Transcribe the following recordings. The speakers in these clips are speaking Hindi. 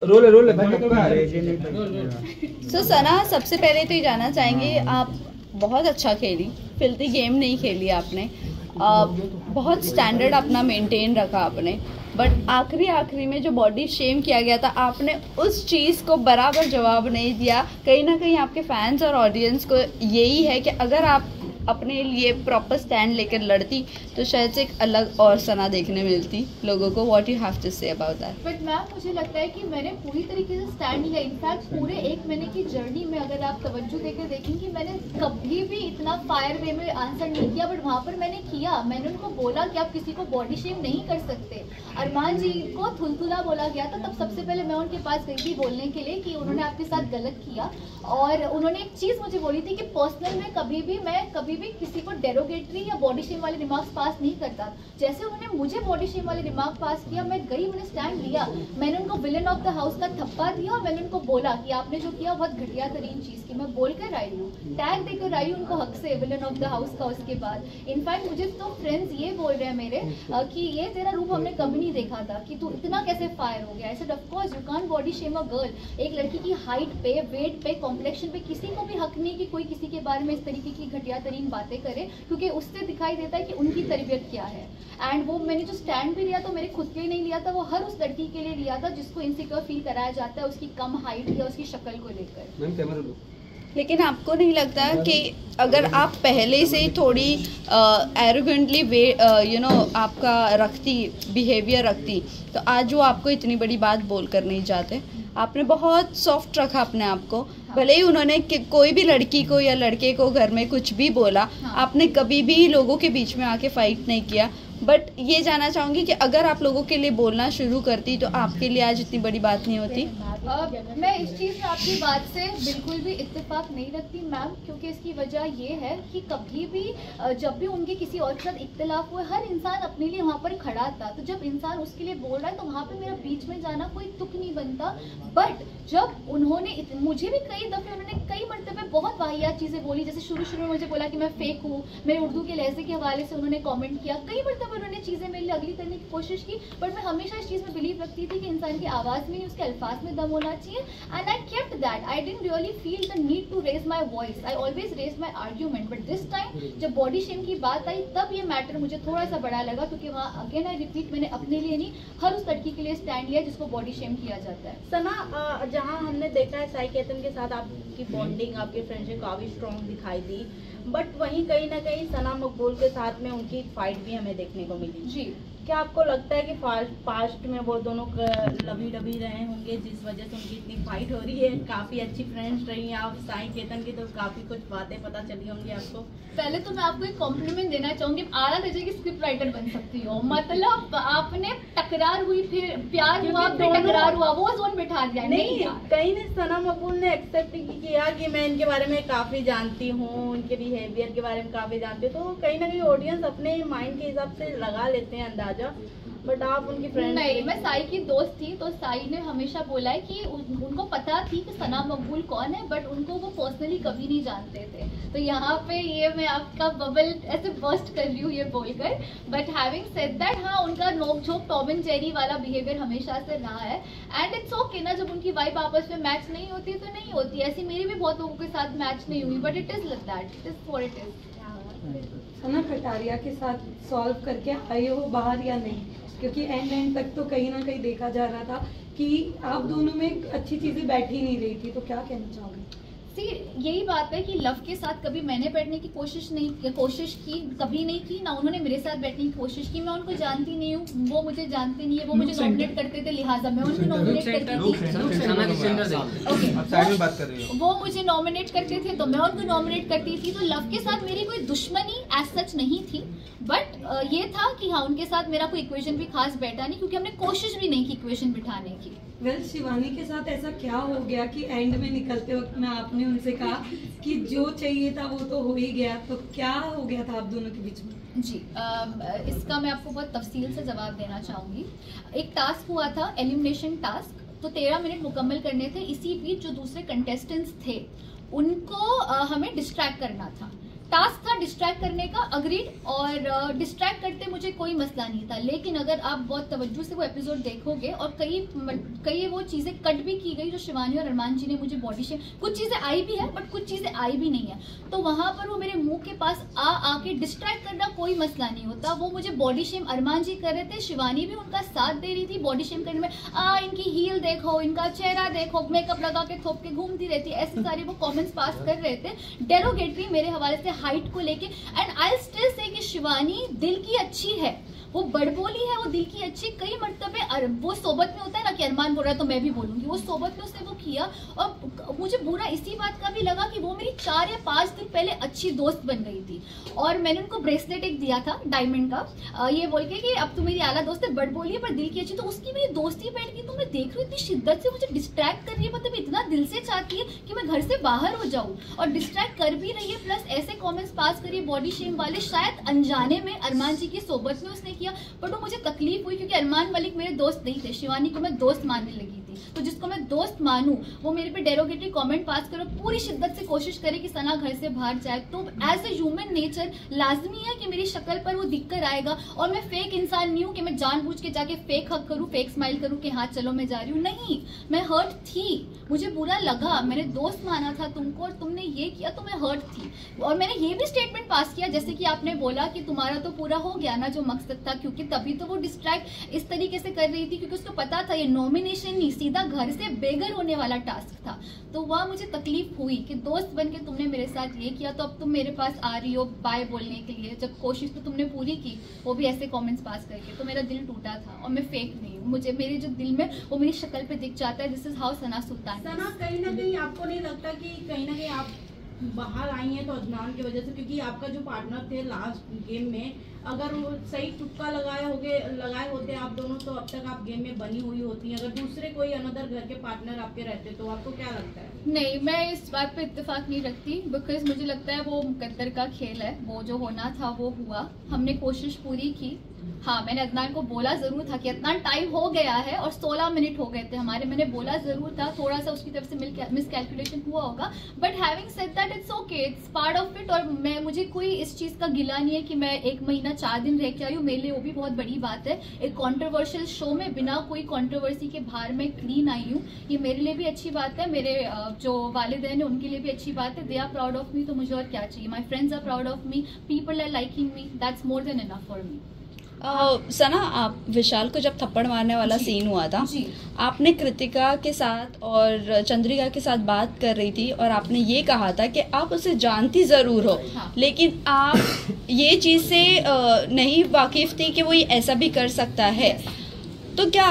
रोल सो सना, सबसे पहले तो ये जानना चाहेंगे, आप बहुत अच्छा खेली, फिल्थी गेम नहीं खेली आपने, बहुत स्टैंडर्ड अपना मेंटेन रखा आपने, बट आखिरी में जो बॉडी शेम किया गया था, आपने उस चीज़ को बराबर जवाब नहीं दिया। कहीं ना कहीं आपके फैंस और ऑडियंस को यही है कि अगर आप अपने लिए प्रॉपर स्टैंड लेकर लड़ती तो शायद से एक अलग और सना देखने मिलती लोगों को। What you have to say about that? But ma'am, मुझे लगता है कि मैंने पूरी तरीके से स्टैंड लिया। इनफैक्ट पूरे 1 महीने की जर्नी में अगर आप तवज्जो देकर देखेंगे, मैंने कभी भी इतना फायर वे में आंसर नहीं किया, बट वहाँ पर मैंने किया। मैंने उनको बोला कि आप किसी को बॉडी शेम नहीं कर सकते। अरमान जी को थुलथुला बोला गया था, तब सबसे पहले मैं उनके पास गई थी बोलने के लिए कि उन्होंने आपके साथ गलत किया, और उन्होंने एक चीज़ मुझे बोली थी कि पर्सनल में मैं कभी भी किसी को डेरोगेटरी या बॉडी शेम वाले रिमार्क्स पास नहीं करता। जैसे उन्होंने मुझे बॉडी शेम वाले रिमार्क पास किया, मैं गई, मैंने स्टैंड लिया, मैंने उनको विलन ऑफ द हाउस का थप्पा दिया, और मैंने उनको बोला कि आपने जो किया बहुत घटिया तरीन चीज़ की। मैं बोल कर आई हूँ, टैग देकर आई हूँ उनको हक से, विलन ऑफ द हाउस का। उसके बाद इनफैक्ट मुझे तो फ्रेंड्स ये बोल रहे हैं मेरे कि ये तेरा रूप हमने कभी नहीं देखा था, कि तू इतना कैसे फायर हो गया। ऐसे of course you can't body shame a girl. एक लड़की की हाइट पे, वेट पे, कॉम्प्लेक्शन पे किसी को भी हक नहीं कि कोई किसी के बारे में इस तरीके की घटिया तरीन बातें करे, क्योंकि उससे दिखाई देता है कि उनकी तरबियत क्या है। एंड वो मैंने जो स्टैंड भी लिया तो मेरे खुद के लिए नहीं लिया था, वो हर उस लड़की के लिए लिया था जिसको इनसिक्योर फील कराया जाता है उसकी कम हाइट या उसकी शक्ल को लेकर। लेकिन आपको नहीं लगता कि अगर आप पहले से थोड़ी एरोगेंटली आपका बिहेवियर रखती तो आज वो आपको इतनी बड़ी बात बोल कर नहीं जाते? आपने बहुत सॉफ्ट रखा अपने आप को। भले ही उन्होंने कोई भी लड़की को या लड़के को घर में कुछ भी बोला, आपने कभी भी लोगों के बीच में आके फाइट नहीं किया। बट ये जानना चाहूँगी कि अगर आप लोगों के लिए बोलना शुरू करती तो आपके लिए आज इतनी बड़ी बात नहीं होती। मैं इस चीज़ में आपकी बात से बिल्कुल भी इत्तेफाक नहीं रखती मैम, क्योंकि इसकी वजह ये है कि कभी भी जब भी उनके किसी और के साथ इख्तिलाफ हुए, हर इंसान अपने लिए वहाँ पर खड़ा था। तो जब इंसान उसके लिए बोल रहा है तो वहाँ पर मेरा बीच में जाना कोई तुक नहीं बनता। बट जब उन्होंने मुझे भी कई दफ़े उन्होंने कई मरतबे बहुत वाहियात चीज़ें बोली, जैसे शुरू में मुझे बोला कि मैं फेक हूँ, मेरे उर्दू के लहजे के हवाले से उन्होंने कॉमेंट किया, कई मरतबे उन्होंने चीज़ें मेरे लिए अगली करने की कोशिश की। बट मैं हमेशा इस चीज़ में बिलीव रखती थी कि इंसान की आवाज़ में ही उसके अल्फाज में दम होना चाहिए। And I kept that. I didn't really feel the need to raise my voice. I always raise my argument. But this time जब बॉडी शेम की बात आई तब ये मैटर मुझे थोड़ा सा बड़ा लगा, क्योंकि वहाँ अगेन आई रिपीट, मैंने अपने लिए नहीं हर उस लड़की के लिए स्टैंड लिया जिसको बॉडी शेम किया जाता है। सना, जहाँ हमने देखा है साई केतन के साथ आपकी बॉन्डिंग, आपकी फ्रेंडशिप काफ़ी स्ट्रॉन्ग दिखाई दी, बट वहीं कहीं ना कहीं सना मकबूल के साथ में उनकी फाइट भी हमें देखने को मिली। जी, क्या आपको लगता है कि पास्ट में वो दोनों लवी रहे होंगे जिस वजह से उनकी इतनी फाइट हो रही है? काफ़ी अच्छी फ्रेंड्स रही हैं आप साई केतन की, तो काफ़ी कुछ बातें पता चली होंगी आपको। पहले तो मैं आपको एक कॉम्प्लीमेंट देना चाहूंगी, आला दर्जे की स्क्रिप्ट राइटर बन सकती हो। मतलब आपने टकरार हुई, फिर प्यार हुआ, फिर टकरार हुआ, वो जोन बिठा दिया। नहीं, कहीं ने सना मकबूल ने एक्सेप्ट किया कि मैं इनके बारे में काफ़ी जानती हूँ, उनके बिहेवियर के बारे में काफ़ी जानती हूँ, तो कहीं ना कहीं ऑडियंस अपने माइंड के हिसाब से लगा लेते हैं अंदाजा। बट आप उनकी फ्रेंड नहीं, मैं साई की दोस्त थी, तो साई ने हमेशा बोला है कि उनको पता थी कि सना मकबूल कौन है, बट उनको वो पर्सनली कभी नहीं जानते थे। तो यहाँ पे ये मैं आपका बबल ऐसे बर्स्ट कर रही हूँ ये बोलकर। बट हैविंग सेड दैट, हाँ, उनका नोक-झोंक टॉम एंड जेरी वाला बिहेवियर हमेशा से रहा है। एंड इट्स ओके ना, जब उनकी वाइब आपस में मैच नहीं होती तो नहीं होती। ऐसी मेरी भी बहुत लोगों के साथ मैच नहीं हुई, but it is like that, it is what it is. Sana Kataria के साथ सॉल्व करके आई हो बाहर या नहीं? क्योंकि एंड तक तो कहीं ना कहीं देखा जा रहा था कि आप दोनों में अच्छी चीजें बैठ ही नहीं रही थी, तो क्या कहना चाहोगे? सी, यही बात है कि लव के साथ कभी मैंने बैठने की कोशिश की कभी नहीं की, ना उन्होंने मेरे साथ बैठने की कोशिश की। मैं उनको जानती नहीं हूँ, वो मुझे जानती नहीं है। वो मुझे नॉमिनेट करते थे, लिहाजा मैं उनको नॉमिनेट करती थी। वो मुझे नॉमिनेट करते थे तो मैं उनको नॉमिनेट करती थी। तो लव के साथ मेरी कोई दुश्मनी एज सच नहीं थी, बट ये था कि हाँ, उनके साथ मेरा कोई इक्वेशन भी खास बैठा नहीं, क्योंकि हमने कोशिश भी नहीं की इक्वेशन बिठाने की। वेल, शिवानी के साथ ऐसा क्या हो गया कि एंड में निकलते वक्त में आपने उनसे कहा कि जो चाहिए था वो तो हो ही गया, तो क्या हो गया था आप दोनों के बीच में? जी, इसका मैं आपको बहुत तफसील से जवाब देना चाहूँगी। एक टास्क हुआ था, एलिमिनेशन टास्क, तो 13 मिनट मुकम्मल करने थे। इसी बीच जो दूसरे कंटेस्टेंट्स थे उनको हमें डिस्ट्रैक्ट करना था। टास्क था डिस्ट्रैक्ट करने का, अग्रीड, और डिस्ट्रैक्ट करते मुझे कोई मसला नहीं था, लेकिन अगर आप बहुत तवज्जो से वो एपिसोड देखोगे और कई वो चीज़ें कट भी की गई जो शिवानी और अरमान जी ने मुझे बॉडी शेम, कुछ चीज़ें आई भी है बट कुछ चीज़ें आई भी नहीं है, तो वहाँ पर वो मेरे मुंह के पास आके डिस्ट्रैक्ट करना कोई मसला नहीं होता। वो मुझे बॉडी शेम अरमान जी कर रहे थे, शिवानी भी उनका साथ दे रही थी बॉडी शेम करने में, इनकी हील देखो, इनका चेहरा देखो, मेकअप लगा के थोप के घूमती रहती है, ऐसे सारे वो कमेंट्स पास कर रहे थे डेरोगेटरी मेरे हवाले से हाइट को लेके। एंड आई स्टिल से कि शिवानी दिल की अच्छी है, वो बड़बोली है, वो दिल की अच्छी, कई मर्तबे वो सोबत में होता है ना कि अरमान बोल रहा है तो मैं भी बोलूंगी, वो सोबत में उसने वो किया। और मुझे बुरा इसी बात का भी लगा कि वो मेरी 4 या 5 दिन पहले अच्छी दोस्त बन गई थी, और मैंने उनको ब्रेसलेट एक दिया था डायमंड का, ये बोल के कि अब तू मेरी आला दोस्त है, बड़बोली है पर दिल की अच्छी, तो उसकी मेरी दोस्ती बैठ गई। तो मैं देख रही हूँ इतनी शिद्दत से मुझे डिस्ट्रैक्ट कर रही है, मतलब इतना दिल से चाहती है कि मैं घर से बाहर हो जाऊँ, और डिस्ट्रैक्ट कर भी रही है, प्लस ऐसे कॉमेंट्स पास करिए बॉडी शेम वाले, शायद अनजाने में अरमान जी की सोबत में उसने किया, बट वो मुझे तकलीफ हुई क्योंकि अरमान मलिक मेरे दोस्त नहीं थे, शिवानी को मैं दोस्त मानने लगी थी, तो जिसको मैं दोस्त मानूं वो मेरे पे डेरोगेटरी कमेंट पास करो, पूरी शिद्दत से कोशिश करे कि सना घर से बाहर जाए। तो एज ए ह्यूमन नेचर लाजमी है कि मेरी शक्ल पर वो दिख कर आएगा, और मैं फेक इंसान नहीं हूँ कि मैं जानबूझ के जाके फेक हक करूँ, फेक स्माइल करूँ कि हाँ चलो मैं जा रही हूँ, नहीं, मैं हर्ट थी, मुझे बुरा लगा, मैंने दोस्त माना था तुमको और तुमने ये किया तो मैं हर्ट थी। और मैंने ये भी स्टेटमेंट पास किया जैसे कि आपने बोला कि तुम्हारा तो पूरा हो गया ना जो मकसद था, क्योंकि तभी तो वो डिस्ट्रैक्ट इस तरीके से कर रही थी क्योंकि उसको पता था ये नॉमिनेशन नहीं, सीधा घर से बेघर होने वाला टास्क था। तो वह मुझे तकलीफ हुई कि दोस्त बन के तुमने मेरे साथ ये किया, तो अब तुम मेरे पास आ रही हो बाय बोलने के लिए, जब कोशिश तो तुमने पूरी की, वो भी ऐसे कमेंट्स पास करके, तो मेरा दिल टूटा था। और मैं फेक नहीं हूँ, मुझे मेरे जो दिल में वो मेरी शक्ल पे दिख जाता है, दिस इज हाउ सना सुल्तान। सना, कहीं ना कहीं आपको नहीं लगता कि कहीं ना कहीं आप बाहर आई हैं तो अदनान की वजह से, क्योंकि आपका जो पार्टनर थे लास्ट गेम में, अगर वो सही तुक्का लगाए होते आप दोनों, तो अब तक आप गेम में बनी हुई होती हैं। अगर दूसरे कोई अनदर घर के पार्टनर आपके रहते तो आपको क्या लगता है? नहीं, मैं इस बात पे इत्तेफाक नहीं रखती, बिकॉज मुझे लगता है वो मुकद्दर का खेल है, वो जो होना था वो हुआ, हमने कोशिश पूरी की। हाँ, मैंने अदनान को बोला जरूर था कि अदनान टाइम हो गया है, और 16 मिनट हो गए थे हमारे, मैंने बोला जरूर था, थोड़ा सा उसकी तरफ से मिसकैलकुलेशन हुआ होगा, but having said that it's okay, it's part of it. और मुझे कोई इस चीज़ का गिला नहीं है कि मैं 1 महीना 4 दिन रह के आई हूँ, मेरे लिए वो भी बहुत बड़ी बात है। एक कॉन्ट्रोवर्शियल शो में बिना कोई कॉन्ट्रोवर्सी के बाहर में क्लीन आई हूँ, ये मेरे लिए भी अच्छी बात है, मेरे जो वालिदैन है उनके लिए भी अच्छी बात है, they are proud of me, तो मुझे और क्या चाहिए। My friends are proud of me, people are liking me, that's more than enough for me. Sana, आप विशाल को जब थप्पड़ मारने वाला सीन हुआ था, आपने कृतिका के साथ और चंद्रिका के साथ बात कर रही थी और आपने ये कहा था कि आप उसे जानती ज़रूर हो, हाँ। लेकिन आप ये चीज़ से नहीं वाकिफ़ थी कि वो ये ऐसा भी कर सकता है। तो क्या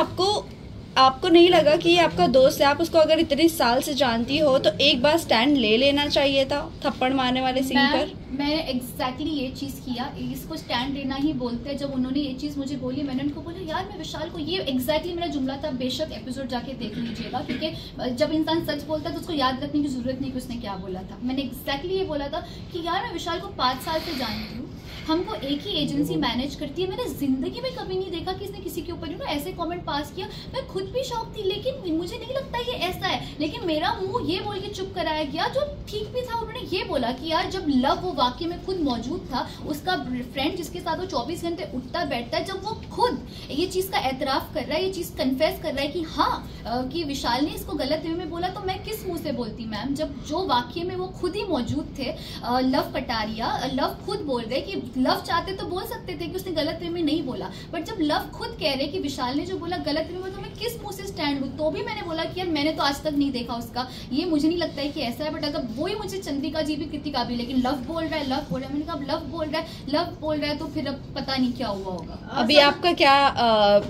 आपको नहीं लगा कि ये आपका दोस्त है, आप उसको अगर इतने साल से जानती हो तो एक बार स्टैंड ले लेना चाहिए था थप्पड़ मारने वाले सीन पर? मैंने एग्जैक्टली ये चीज़ किया, इसको स्टैंड लेना ही बोलते हैं। जब उन्होंने ये चीज़ मुझे बोली, मैंने उनको बोला यार मैं विशाल को, ये एग्जैक्टली मेरा जुमला था, बेशक एपिसोड जाके देख लीजिएगा, क्योंकि जब इंसान सच बोलता है तो उसको याद रखने की जरूरत नहीं कि उसने क्या बोला था। मैंने एग्जैक्टली ये बोला था कि यार मैं विशाल को 5 साल से जानती हूँ, हमको एक ही एजेंसी मैनेज करती है, मैंने जिंदगी में कभी नहीं देखा कि इसने किसी के ऊपर ऐसे कमेंट पास किया। मैं खुद भी शौक थी, लेकिन मुझे नहीं लगता ये ऐसा है, लेकिन मेरा मुंह ये बोल के चुप कराया गया। जो ठीक भी था, उन्होंने ये बोला कि यार जब लव वो वाकई में खुद मौजूद था, उसका फ्रेंड जिसके साथ वो 24 घंटे उठता बैठता है, जब वो खुद ये चीज का एतराफ कर रहा है, ये चीज कन्फेस कर रहा है कि हाँ कि विशाल ने इसको गलत वे में बोला, तो मैं किस मुंह से बोलती मैम, जब जो वाकई में वो खुद ही मौजूद थे। लव कटारिया, लव खुद बोल रहे कि लव चाहते तो बोल सकते थे कि उसने गलत वे में नहीं बोला, बट जब लव खुद कह रहे कि विशाल ने जो बोला गलत वे में, तो मैं किस मुंह से स्टैंड हूँ। तो भी मैंने बोला कि यार मैंने तो आज तक नहीं देखा उसका, ये मुझे नहीं लगता है कि ऐसा है, बट अगर वही मुझे चंद्रिका जी भी कृतिका भी, लेकिन लव बोल रहा है, लव बोल रहा है, मैंने कहा लव बोल रहा है तो फिर अब पता नहीं क्या हुआ होगा। अभी आपका क्या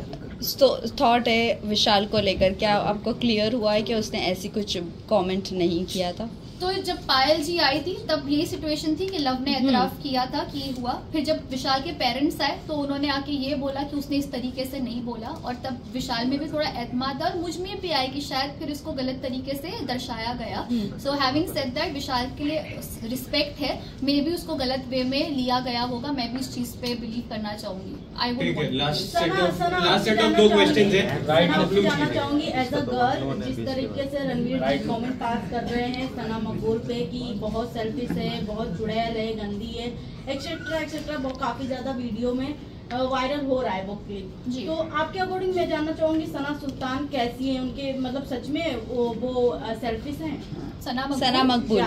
थॉट है विशाल को लेकर? क्या आपको क्लियर हुआ है कि उसने ऐसी कुछ कमेंट नहीं किया था? तो जब पायल जी आई थी तब यही सिचुएशन थी कि लव ने एतराफ किया था कि हुआ। फिर जब विशाल के पेरेंट्स आए तो उन्होंने आके ये बोला कि उसने इस तरीके से नहीं बोला, और तब विशाल में भी थोड़ा एतमाद और मुझ में भी आई कि शायद फिर इसको गलत तरीके से दर्शाया गया। सो हैविंग सेड दैट, विशाल के लिए रिस्पेक्ट है, मे भी उसको गलत वे में लिया गया होगा, मैं भी इस चीज पे बिलीव करना चाहूंगी। I would last set of 2 questions हैं। जानना चाहूंगी एज अ गर्ल, जिस तरीके से रणवीर जी कमेंट पास कर रहे हैं सना मकबूल पे कि बहुत सेल्फिश है, बहुत चुड़ैल है, गंदी है, एक्सेट्रा एक्सेट्रा, बहुत काफ़ी ज़्यादा वीडियो में वायरल हो रहा है वो क्लिप। जी। तो आपके अकॉर्डिंग मैं जानना चाहूँगी सना सुल्तान कैसी है, उनके मतलब सच में वो सेल्फिश हैं? सना मकबूल। सना मकबूल,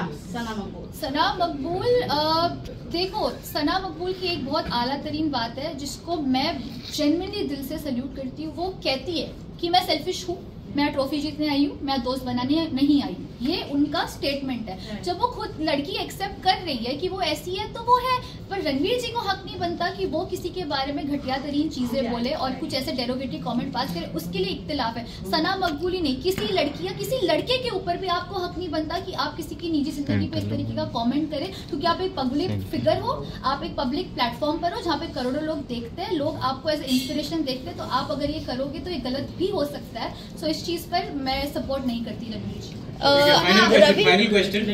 सना मकबूल देखो, सना मकबूल की एक बहुत आला तरीन बात है जिसको मैं जेन्युइनली दिल से सल्यूट करती हूँ। वो कहती है कि मैं सेल्फिश हूँ, मैं ट्रॉफी जीतने आई हूँ, मैं दोस्त बनाने नहीं आई हूँ। ये उनका स्टेटमेंट है। जब वो खुद लड़की एक्सेप्ट कर रही है कि वो ऐसी है तो वो है, पर रणवीर जी को हक नहीं बनता कि वो किसी के बारे में घटिया तरीन चीजें बोले और कुछ ऐसे डेरोगेटिव कमेंट पास करे। उसके लिए इख्तिलाफ है। सना मकबूल ही नहीं, किसी लड़की या किसी लड़के के ऊपर भी आपको हक नहीं बनता कि आप किसी की निजी जिंदगी पे इस तरीके का कमेंट करें, क्योंकि आप एक पब्लिक फिगर हो, आप एक पब्लिक प्लेटफॉर्म पर हो जहाँ पे करोड़ों लोग देखते हैं, लोग आपको एज इंस्पिरेशन देखते हैं। तो आप अगर ये करोगे तो ये गलत भी हो सकता है। सो इस चीज पर मैं सपोर्ट नहीं करती रणवीर जी। Final question.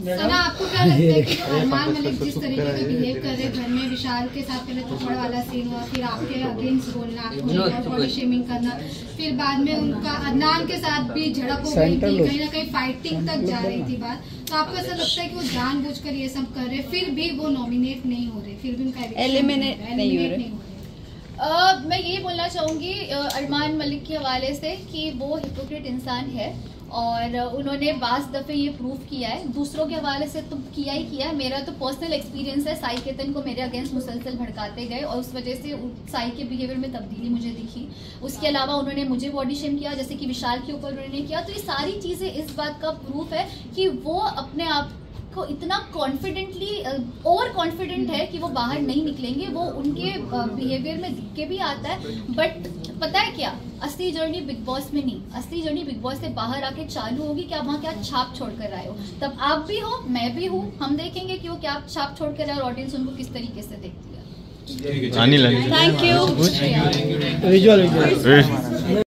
सना, आपको क्या लगता है कि जो अरमान मलिक जिस तरीके का बिहेव कर रहे घर में, विशाल के साथ पहले थप्पड़ वाला सीन हुआ, फिर आपके अगेंस्ट बोलना, बॉडी शेमिंग करना, फिर बाद में उनका अदनान के साथ भी झड़प हो गई थी, कहीं ना कहीं फाइटिंग तक जा रही थी बात, तो आपको ऐसा लगता है कि वो जानबूझकर ये सब कर रहे, फिर भी वो नॉमिनेट नहीं हो रहे, फिर भी उनका एलिमिनेट नहीं हो रहे? मैं ये बोलना चाहूँगी अरमान मलिक के हवाले से कि वो हिपोक्रेट इंसान है और उन्होंने बास दफ़े ये प्रूव किया है। दूसरों के हवाले से तो किया ही किया है। मेरा तो पर्सनल एक्सपीरियंस है, साई केतन को मेरे अगेंस्ट मुसलसल भड़काते गए और उस वजह से साई के बिहेवियर में तब्दीली मुझे दिखी। उसके अलावा उन्होंने मुझे बॉडी शेम किया, जैसे कि विशाल के ऊपर उन्होंने किया। तो ये सारी चीज़ें इस बात का प्रूफ है कि वो अपने आप को इतना कॉन्फिडेंटली ओवर कॉन्फिडेंट है कि वो बाहर नहीं निकलेंगे। वो उनके बिहेवियर में दिख के भी आता है। बट पता है क्या, असली जर्नी बिग बॉस में नहीं, असली जर्नी बिग बॉस से बाहर आके चालू होगी कि आप वहाँ क्या छाप छोड़ कर आए हो। तब आप भी हो, मैं भी हूँ, हम देखेंगे कि वो क्या छाप छोड़ कर आए और ऑडियंस उनको किस तरीके से देखती है। Thank you. विजुअल